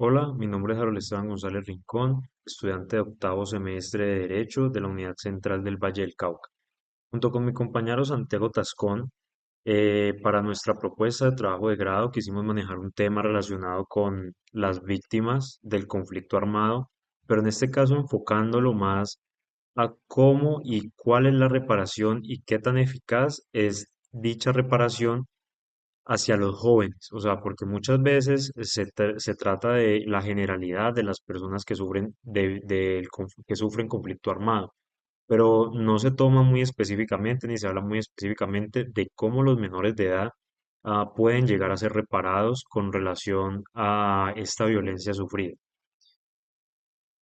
Hola, mi nombre es Harold Esteban González Rincón, estudiante de octavo semestre de Derecho de la Unidad Central del Valle del Cauca. Junto con mi compañero Santiago Tascón, para nuestra propuesta de trabajo de grado quisimos manejar un tema relacionado con las víctimas del conflicto armado, pero en este caso enfocándolo más a cómo y cuál es la reparación y qué tan eficaz es dicha reparación hacia los jóvenes, o sea, porque muchas veces se trata de la generalidad de las personas que sufren que sufren conflicto armado, pero no se toma muy específicamente ni se habla muy específicamente de cómo los menores de edad pueden llegar a ser reparados con relación a esta violencia sufrida.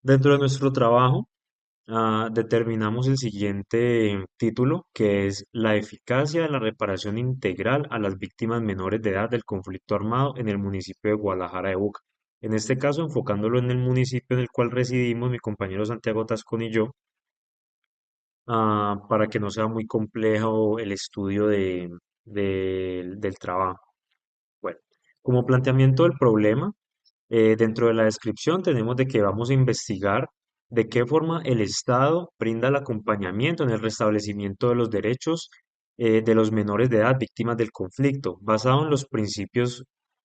Dentro de nuestro trabajo, determinamos el siguiente título, que es la eficacia de la reparación integral a las víctimas menores de edad del conflicto armado en el municipio de Guadalajara de Buga. En este caso, enfocándolo en el municipio en el cual residimos, mi compañero Santiago Tascón y yo, para que no sea muy complejo el estudio del trabajo. Bueno, como planteamiento del problema, dentro de la descripción tenemos de que vamos a investigar de qué forma el Estado brinda el acompañamiento en el restablecimiento de los derechos de los menores de edad víctimas del conflicto, basado en los principios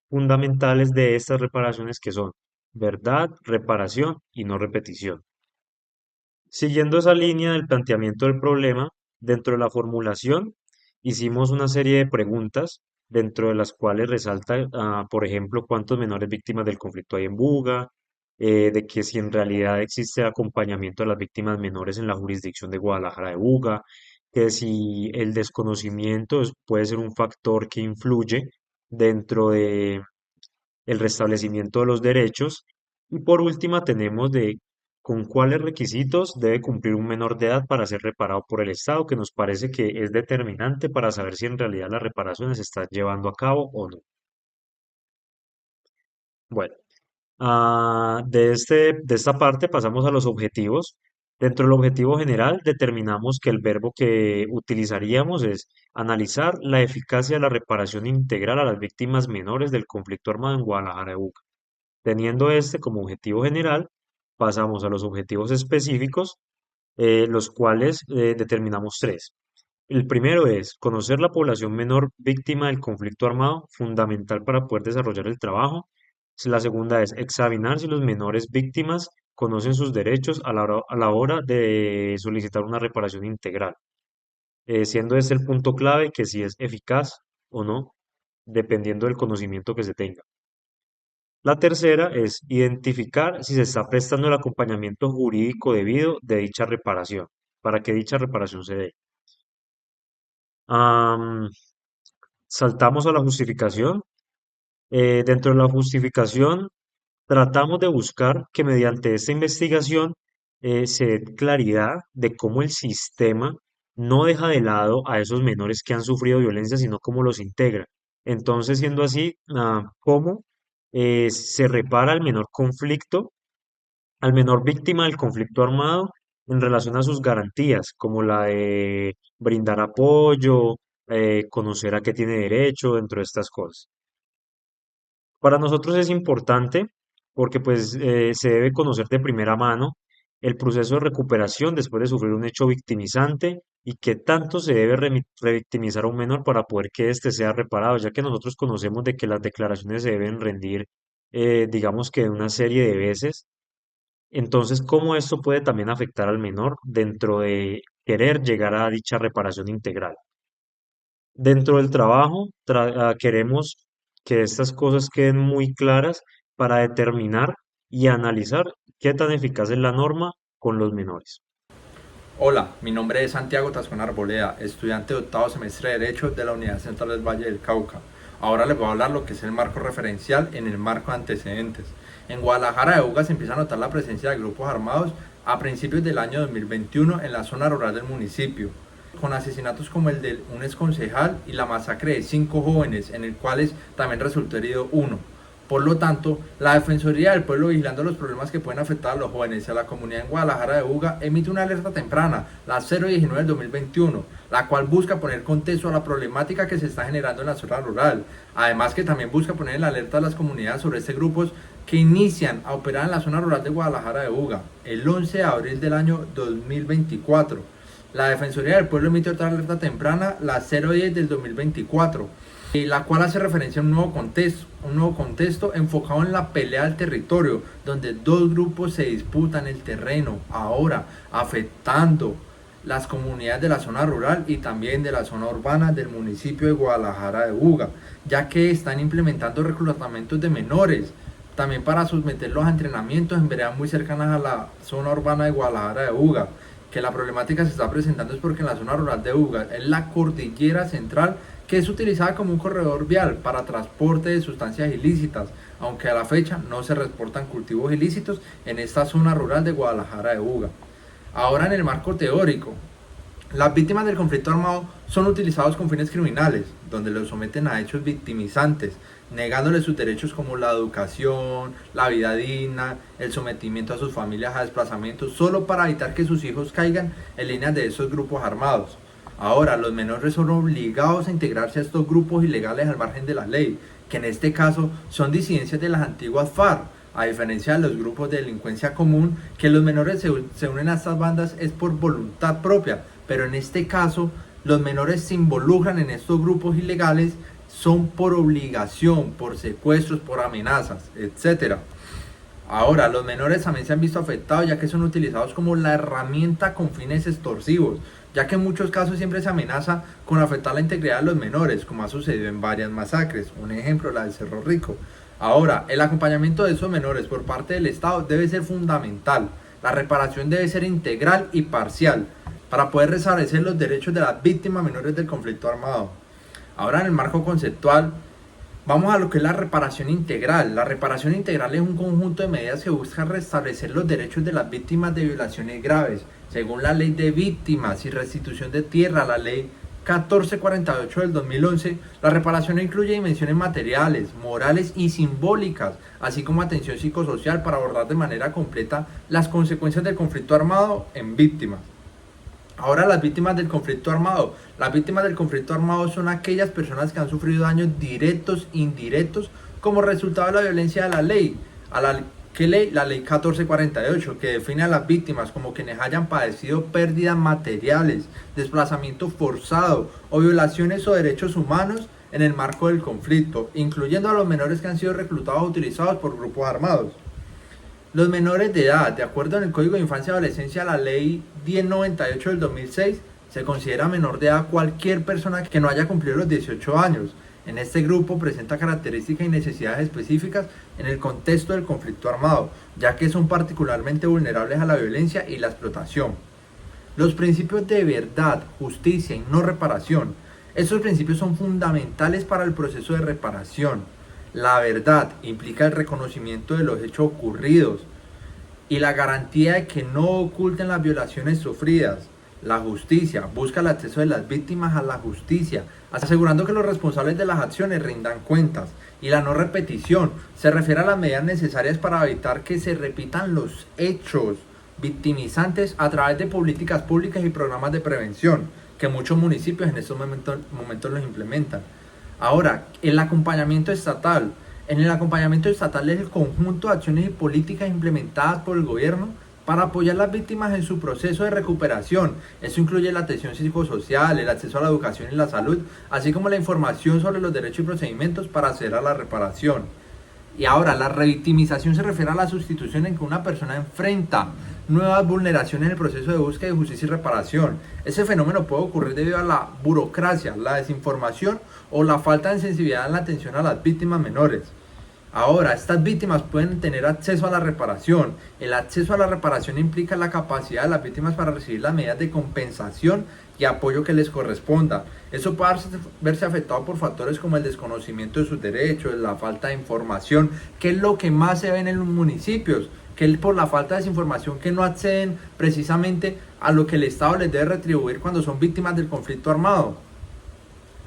fundamentales de estas reparaciones que son verdad, reparación y no repetición. Siguiendo esa línea del planteamiento del problema, dentro de la formulación hicimos una serie de preguntas, dentro de las cuales resalta, por ejemplo, cuántos menores víctimas del conflicto hay en Buga, de que si en realidad existe acompañamiento a las víctimas menores en la jurisdicción de Guadalajara de Buga, que si el desconocimiento puede ser un factor que influye dentro de el restablecimiento de los derechos. Y por última tenemos de con cuáles requisitos debe cumplir un menor de edad para ser reparado por el Estado, que nos parece que es determinante para saber si en realidad las reparaciones se están llevando a cabo o no. Bueno, de esta parte pasamos a los objetivos. Dentro del objetivo general determinamos que el verbo que utilizaríamos es analizar la eficacia de la reparación integral a las víctimas menores del conflicto armado en Guadalajara de Buga. Teniendo este como objetivo general, pasamos a los objetivos específicos, los cuales determinamos tres. El primero es conocer la población menor víctima del conflicto armado, fundamental para poder desarrollar el trabajo. La segunda es examinar si los menores víctimas conocen sus derechos a la hora de solicitar una reparación integral, siendo este el punto clave que si es eficaz o no, dependiendo del conocimiento que se tenga. La tercera es identificar si se está prestando el acompañamiento jurídico debido de dicha reparación, para que dicha reparación se dé. Am, Saltamos a la justificación. Dentro de la justificación, tratamos de buscar que mediante esta investigación se dé claridad de cómo el sistema no deja de lado a esos menores que han sufrido violencia, sino cómo los integra. Entonces, siendo así, cómo se repara el menor conflicto, al menor víctima del conflicto armado en relación a sus garantías, como la de brindar apoyo, conocer a qué tiene derecho, dentro de estas cosas. Para nosotros es importante porque pues se debe conocer de primera mano el proceso de recuperación después de sufrir un hecho victimizante y qué tanto se debe revictimizar a un menor para poder que éste sea reparado, ya que nosotros conocemos de que las declaraciones se deben rendir, digamos que una serie de veces. Entonces, ¿cómo esto puede también afectar al menor dentro de querer llegar a dicha reparación integral? Dentro del trabajo, queremos que estas cosas queden muy claras para determinar y analizar qué tan eficaz es la norma con los menores. Hola, mi nombre es Santiago Tascón Arboleda, estudiante de octavo semestre de Derecho de la Unidad Central del Valle del Cauca. Ahora les voy a hablar lo que es el marco referencial en el marco de antecedentes. En Guadalajara de Buga se empieza a notar la presencia de grupos armados a principios del año 2021 en la zona rural del municipio, con asesinatos como el de un exconcejal y la masacre de 5 jóvenes, en el cuales también resultó herido uno. Por lo tanto, la Defensoría del Pueblo, vigilando los problemas que pueden afectar a los jóvenes y a la comunidad en Guadalajara de Buga, emite una alerta temprana, la 019 del 2021, la cual busca poner contexto a la problemática que se está generando en la zona rural. Además que también busca poner en la alerta a las comunidades sobre este grupos que inician a operar en la zona rural de Guadalajara de Buga el 11 de abril del año 2024. La Defensoría del Pueblo emite otra alerta temprana, la 010 del 2024, la cual hace referencia a un nuevo contexto enfocado en la pelea del territorio, donde dos grupos se disputan el terreno, ahora afectando las comunidades de la zona rural y también de la zona urbana del municipio de Guadalajara de Buga, ya que están implementando reclutamientos de menores, también para someterlos a entrenamientos en veredas muy cercanas a la zona urbana de Guadalajara de Buga. Que la problemática se está presentando es porque en la zona rural de Buga es la cordillera central, que es utilizada como un corredor vial para transporte de sustancias ilícitas, aunque a la fecha no se reportan cultivos ilícitos en esta zona rural de Guadalajara de Buga. Ahora, en el marco teórico, las víctimas del conflicto armado son utilizados con fines criminales, donde los someten a hechos victimizantes, negándoles sus derechos como la educación, la vida digna, el sometimiento a sus familias a desplazamientos, solo para evitar que sus hijos caigan en líneas de esos grupos armados. Ahora, los menores son obligados a integrarse a estos grupos ilegales al margen de la ley, que en este caso son disidencias de las antiguas FARC, a diferencia de los grupos de delincuencia común, que los menores se unen a estas bandas es por voluntad propia, pero en este caso los menores se involucran en estos grupos ilegales son por obligación, por secuestros, por amenazas, etc. Ahora, los menores también se han visto afectados ya que son utilizados como la herramienta con fines extorsivos, ya que en muchos casos siempre se amenaza con afectar la integridad de los menores, como ha sucedido en varias masacres, un ejemplo la del Cerro Rico. Ahora, el acompañamiento de esos menores por parte del Estado debe ser fundamental, la reparación debe ser integral y parcial, para poder restablecer los derechos de las víctimas menores del conflicto armado. Ahora, en el marco conceptual, vamos a lo que es la reparación integral. La reparación integral es un conjunto de medidas que busca restablecer los derechos de las víctimas de violaciones graves, según la Ley de Víctimas y Restitución de Tierra, la Ley 1448 del 2011. La reparación incluye dimensiones materiales, morales y simbólicas, así como atención psicosocial para abordar de manera completa las consecuencias del conflicto armado en víctimas. Ahora, las víctimas del conflicto armado. Las víctimas del conflicto armado son aquellas personas que han sufrido daños directos e indirectos como resultado de la violencia de la ley. ¿Qué ley? La ley 1448, que define a las víctimas como quienes hayan padecido pérdidas materiales, desplazamiento forzado o violaciones o derechos humanos en el marco del conflicto, incluyendo a los menores que han sido reclutados o utilizados por grupos armados. Los menores de edad, de acuerdo en el Código de Infancia y Adolescencia, la Ley 1098 del 2006, se considera menor de edad cualquier persona que no haya cumplido los 18 años. En este grupo presenta características y necesidades específicas en el contexto del conflicto armado, ya que son particularmente vulnerables a la violencia y la explotación. Los principios de verdad, justicia y no reparación. Estos principios son fundamentales para el proceso de reparación. La verdad implica el reconocimiento de los hechos ocurridos y la garantía de que no oculten las violaciones sufridas. La justicia busca el acceso de las víctimas a la justicia, asegurando que los responsables de las acciones rindan cuentas. Y la no repetición se refiere a las medidas necesarias para evitar que se repitan los hechos victimizantes a través de políticas públicas y programas de prevención, que muchos municipios en estos momentos los implementan. Ahora, el acompañamiento estatal. En el acompañamiento estatal es el conjunto de acciones y políticas implementadas por el gobierno para apoyar a las víctimas en su proceso de recuperación. Eso incluye la atención psicosocial, el acceso a la educación y la salud, así como la información sobre los derechos y procedimientos para acceder a la reparación. Y ahora, la revictimización se refiere a la sustitución en que una persona enfrenta nuevas vulneraciones en el proceso de búsqueda de justicia y reparación. Ese fenómeno puede ocurrir debido a la burocracia, la desinformación o la falta de sensibilidad en la atención a las víctimas menores. Ahora, estas víctimas pueden tener acceso a la reparación. El acceso a la reparación implica la capacidad de las víctimas para recibir las medidas de compensación y apoyo que les corresponda. Eso puede verse afectado por factores como el desconocimiento de sus derechos, la falta de información, que es lo que más se ve en los municipios, que es por la falta de desinformación que no acceden precisamente a lo que el Estado les debe retribuir cuando son víctimas del conflicto armado.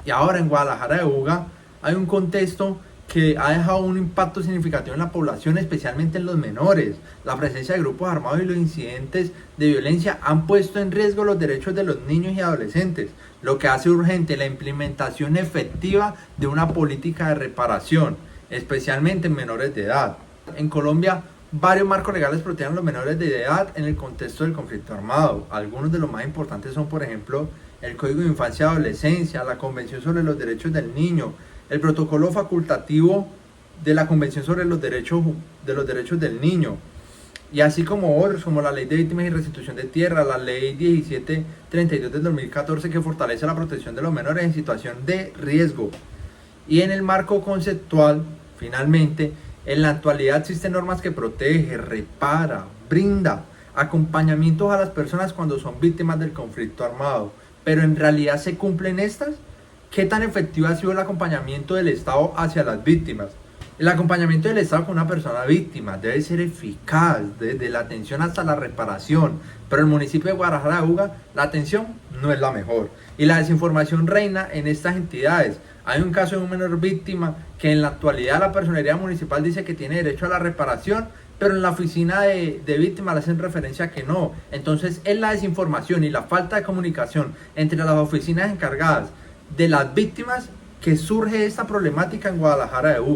Y ahora, en Guadalajara de Buga hay un contexto que ha dejado un impacto significativo en la población, especialmente en los menores. La presencia de grupos armados y los incidentes de violencia han puesto en riesgo los derechos de los niños y adolescentes, lo que hace urgente la implementación efectiva de una política de reparación, especialmente en menores de edad. En Colombia, varios marcos legales protegen a los menores de edad en el contexto del conflicto armado. Algunos de los más importantes son, por ejemplo, el Código de Infancia y Adolescencia, la Convención sobre los Derechos del Niño, el Protocolo Facultativo de la Convención sobre los Derechos del Niño, y así como otros, como la Ley de Víctimas y Restitución de Tierra, la Ley 1732 del 2014, que fortalece la protección de los menores en situación de riesgo. Y en el marco conceptual, finalmente, en la actualidad existen normas que protege, repara, brinda acompañamientos a las personas cuando son víctimas del conflicto armado. Pero en realidad, ¿se cumplen estas? ¿Qué tan efectivo ha sido el acompañamiento del Estado hacia las víctimas? El acompañamiento del Estado con una persona víctima debe ser eficaz, desde la atención hasta la reparación, pero en el municipio de Guadalajara de Uga la atención no es la mejor y la desinformación reina en estas entidades. Hay un caso de un menor víctima que en la actualidad la personería municipal dice que tiene derecho a la reparación, pero en la oficina de víctimas le hacen referencia a que no. Entonces es la desinformación y la falta de comunicación entre las oficinas encargadas de las víctimas que surge esta problemática en Guadalajara de Uga.